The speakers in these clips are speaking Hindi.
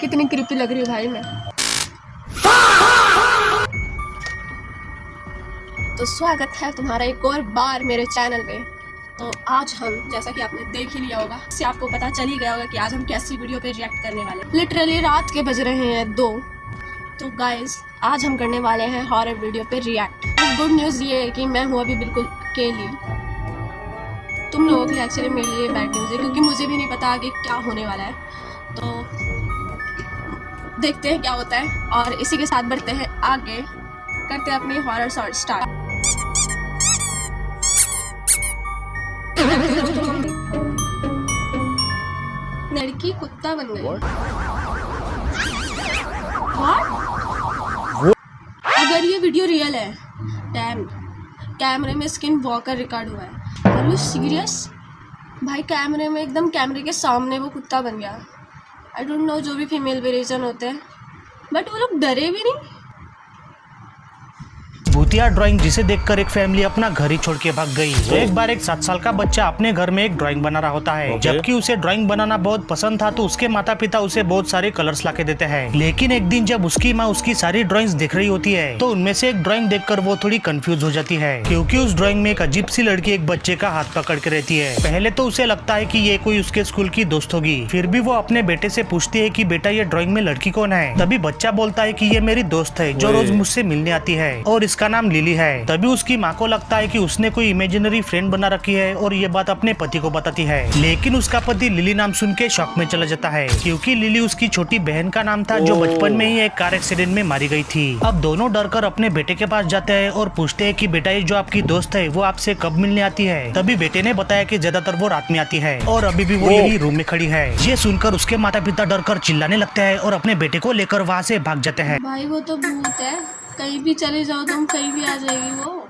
कितनी क्रिपी लग रही है भाई मैं। तो स्वागत है तुम्हारा एक और बार मेरे चैनल पे। तो आज हम, जैसा कि आपने देख ही लिया होगा, इससे आपको पता चल ही गया होगा कि आज हम कैसी वीडियो पे रिएक्ट करने वाले हैं। लिटरली रात के बज रहे हैं 2। तो गाइस आज हम करने वाले हैं हॉरर वीडियो पे रिएक्ट। गुड न्यूज़ ये है कि मैं हूँ अभी बिल्कुल अकेली। तुम लोगों के लिए एक्चुअली मेरे लिए बैड न्यूज़ है, क्योंकि मुझे भी नहीं पता आगे क्या होने वाला है। तो देखते हैं क्या होता है और इसी के साथ बढ़ते हैं आगे, करते हैं अपनी हॉरर शॉर्ट स्टार्ट। लड़की कुत्ता बन गई। अगर ये वीडियो रियल है, डैम, कैमरे में स्किन वॉकर रिकॉर्ड हुआ है। Are you serious? भाई कैमरे में, एकदम कैमरे के सामने वो कुत्ता बन गया। आई डोंट नो, जो भी फीमेल वेरिएशन होते हैं, बट वो लोग डरे भी नहीं। भूतिया ड्राइंग जिसे देखकर एक फैमिली अपना घर ही छोड़ के भाग गई। तो एक बार एक 7 साल का बच्चा अपने घर में एक ड्राइंग बना रहा होता है। जबकि उसे ड्राइंग बनाना बहुत पसंद था, तो उसके माता पिता उसे बहुत सारे कलर्स लाके देते हैं। लेकिन एक दिन जब उसकी माँ उसकी सारी ड्राइंग्स देख रही होती है, तो उनमें से एक ड्राइंग देखकर वो थोड़ी कंफ्यूज हो जाती है, क्योंकि उस ड्राइंग में एक अजीब सी लड़की एक बच्चे का हाथ पकड़ के रहती है। पहले तो उसे लगता है कि ये कोई उसके स्कूल की दोस्त होगी। फिर भी वो अपने बेटे से पूछती है कि बेटा ये ड्राइंग में लड़की कौन है। तभी बच्चा बोलता है कि ये मेरी दोस्त है जो रोज मुझसे मिलने आती है और इसका नाम लिली है। तभी उसकी माँ को लगता है कि उसने कोई इमेजिनरी फ्रेंड बना रखी है और ये बात अपने पति को बताती है। लेकिन उसका पति लिली नाम सुन के शॉक में चला जाता है, क्योंकि लिली उसकी छोटी बहन का नाम था जो बचपन में ही एक कार एक्सीडेंट में मारी गई थी। अब दोनों डरकर अपने बेटे के पास जाते हैं और पूछते हैं कि बेटा ये जो आपकी दोस्त है वो आपसे कब मिलने आती है। तभी बेटे ने बताया कि ज्यादातर वो रात में आती है और अभी भी वो यही रूम में खड़ी है। ये सुनकर उसके माता पिता डरकर चिल्लाने लगते हैं और अपने बेटे को लेकर वहाँ से भाग जाते हैं। भाई वो तो भूत है, कहीं भी चले जाओ तुम, कहीं भी आ जाएगी वो।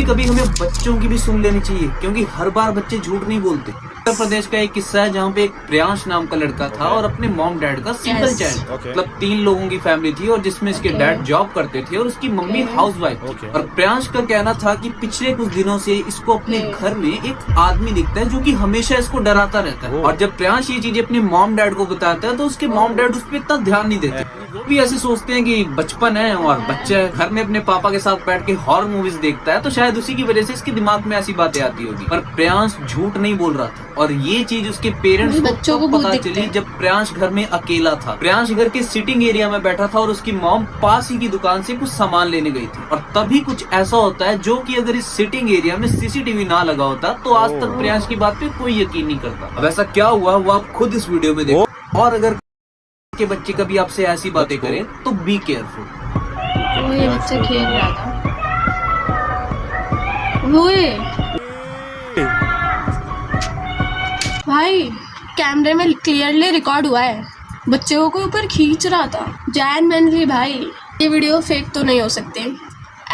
कभी हमें बच्चों की भी सुन लेनी चाहिए, क्योंकि हर बार बच्चे झूठ नहीं बोलते। उत्तर प्रदेश का एक किस्सा है जहाँ पे एक प्रियांश नाम का लड़का था और अपने मॉम डैड का सिंगल चाइल्ड, मतलब 3 लोगों की फैमिली थी, और जिसमें इसके डैड जॉब करते थे और उसकी मम्मी हाउसवाइफ थी। और प्रियांश का कहना था कि पिछले कुछ दिनों से इसको अपने घर में एक आदमी दिखता है जो कि हमेशा इसको डराता रहता है। और जब प्रियांश ये चीजें अपने मॉम डैड को बताता है तो उसके मॉम डैड उस पर इतना ध्यान नहीं देते। वो भी ऐसे सोचते हैं कि बचपन है और बच्चा घर में अपने पापा के साथ बैठ के हॉरर मूवीज देखता है, तो शायद उसी की वजह से इसके दिमाग में ऐसी बातें आती होगी। पर प्रियांश झूठ नहीं बोल रहा था, और ये चीज उसके पेरेंट्स बच्चों को पता चली जब प्रियांश घर में अकेला था। प्रियांश घर के सिटिंग एरिया में बैठा था और उसकी मॉम पास ही की दुकान से कुछ सामान लेने गई थी। और तभी कुछ ऐसा होता है जो कि अगर इस सिटिंग एरिया में सीसीटीवी ना लगा होता तो आज तक प्रियांश की बात पे कोई यकीन नहीं करता। अब ऐसा क्या हुआ वो आप खुद इस वीडियो में देखो। और अगर के बच्चे कभी आपसे ऐसी बातें करें तो बी केयरफुल। ये बच्चा खेल रहा था। वो भाई कैमरे में क्लियरली रिकॉर्ड हुआ है, बच्चे को कोई ऊपर खींच रहा था जेन्युइनली। भाई ये वीडियो फेक तो नहीं हो सकते।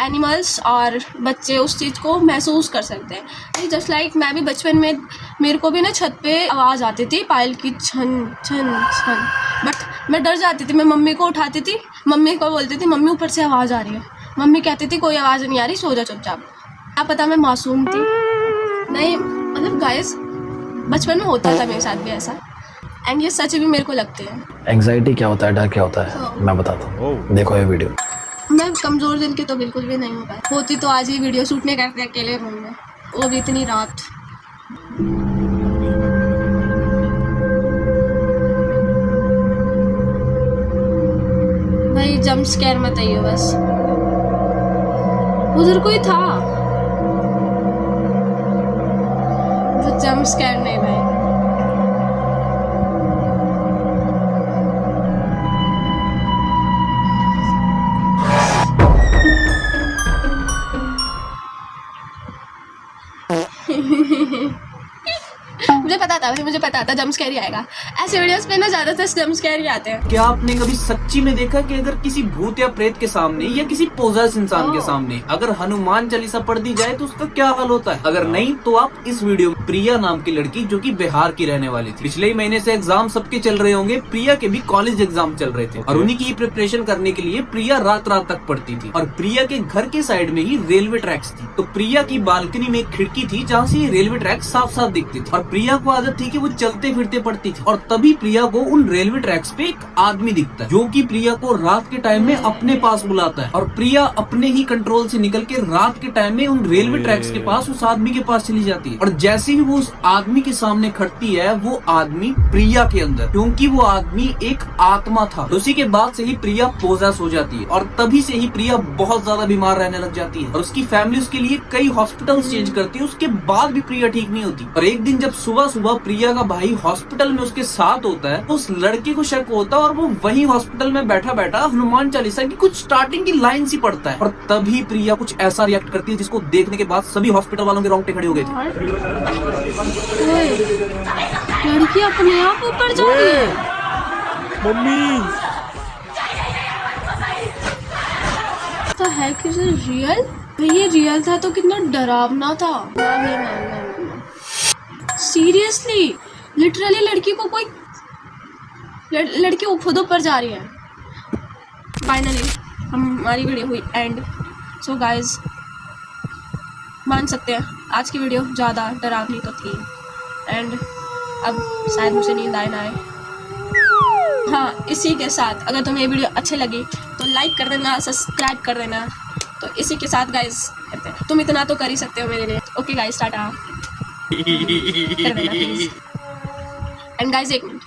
एनिमल्स और बच्चे उस चीज़ को महसूस कर सकते हैं। जस्ट लाइक मैं भी बचपन में, मेरे को भी ना छत पे आवाज़ आती थी पायल की, छन छन छन, बट मैं डर जाती थी। मैं मम्मी को उठाती थी, मम्मी को बोलती थी मम्मी ऊपर से आवाज़ आ रही है। मम्मी कहती थी कोई आवाज़ नहीं आ रही, सो जा चुपचाप। क्या पता मैं मासूम थी, नहीं मतलब गाइस बचपन में होता था मेरे साथ भी ऐसा, एंड ये सच भी मेरे को लगते हैं। एंग्जाइटी क्या होता है, डर क्या होता है, मैं बताता हूँ, देखो ये वीडियो। मैं कमज़ोर दिल की तो बिल्कुल भी नहीं हूँ, होती तो आज ही वीडियो शूट नहीं करते अकेले रूम में, वो भी इतनी रात। भाई जंप स्केयर मत आइए बस। उधर कोई था, वो जंप स्केयर नहीं भाई। मुझे पता था जंप स्केयर ही आएगा। ऐसे वीडियोस पे ना ज्यादातर जंप स्केयर ही आते हैं। क्या आपने कभी सच्ची में देखा कि अगर किसी भूत या प्रेत के सामने या किसी पोजेस इंसान के सामने अगर हनुमान चालीसा पढ़ दी जाए तो उसका क्या हाल होता है? अगर नहीं तो आप इस वीडियो में प्रिया नाम की लड़की जो कि बिहार की रहने वाली थी, पिछले ही महीने से एग्जाम सबके चल रहे होंगे, प्रिया के भी कॉलेज एग्जाम चल रहे थे और उन्हीं की प्रिपरेशन करने के लिए प्रिया रात रात तक पढ़ती थी। और प्रिया के घर के साइड में ही रेलवे ट्रैक्स थी, तो प्रिया की बालकनी में एक खिड़की थी जहाँ से रेलवे ट्रैक साफ साफ दिखती थी। और प्रिया को आदत थी कि वो चलते फिरते पड़ती थी और तभी प्रिया को उन रेलवे ट्रैक्स पे एक आदमी दिखता है जो कि प्रिया को रात के टाइम में अपने पास बुलाता है और प्रिया अपने ही कंट्रोल से निकल के रात के टाइम में उन रेलवे ट्रैक्स के पास उस आदमी के पास चली जाती है और जैसे ही वो उस आदमी के सामने खड़ती है वो आदमी प्रिया के अंदर, क्योंकि वो आदमी एक आत्मा था। तो उसी के बाद से ही प्रिया पोजेस हो जाती है और तभी से ही प्रिया बहुत ज्यादा बीमार रहने लग जाती है और उसकी फैमिली उसके लिए कई हॉस्पिटल्स चेंज करती है। उसके बाद भी प्रिया ठीक नहीं होती और एक दिन जब सुबह सुबह प्रिया का भाई हॉस्पिटल में उसके साथ होता है तो उस लड़के को शक होता है और वो वही हॉस्पिटल में बैठा बैठा हनुमान चालीसा की कुछ स्टार्टिंग की लाइन सी पढ़ता है और तभी प्रिया कुछ ऐसा रिएक्ट करती है जिसको देखने के बाद सभी हॉस्पिटल वालों के रोंगटे खड़े हो गए थे। ओए, लड़की अपने आप ऊपर जा रही है। मम्मी तो है कि रियल? ये रियल था तो कितना डरावना था। सीरियसली लिटरली लड़की को कोई लड़की वो खुद ऊपर जा रही है। फाइनली हमारी वीडियो हुई एंड। सो गाइज मान सकते हैं आज की वीडियो ज़्यादा डरावनी तो थी एंड अब शायद मुझे नींद आए ना आए। हाँ, इसी के साथ अगर तुम्हें ये वीडियो अच्छी लगी तो लाइक कर देना, सब्सक्राइब कर देना। तो इसी के साथ गाइज कहते हैं तुम इतना तो कर ही सकते हो मेरे लिए। ओके गाइज, टाटा कर देना प्लीज। एंड गाइज एक मिनट,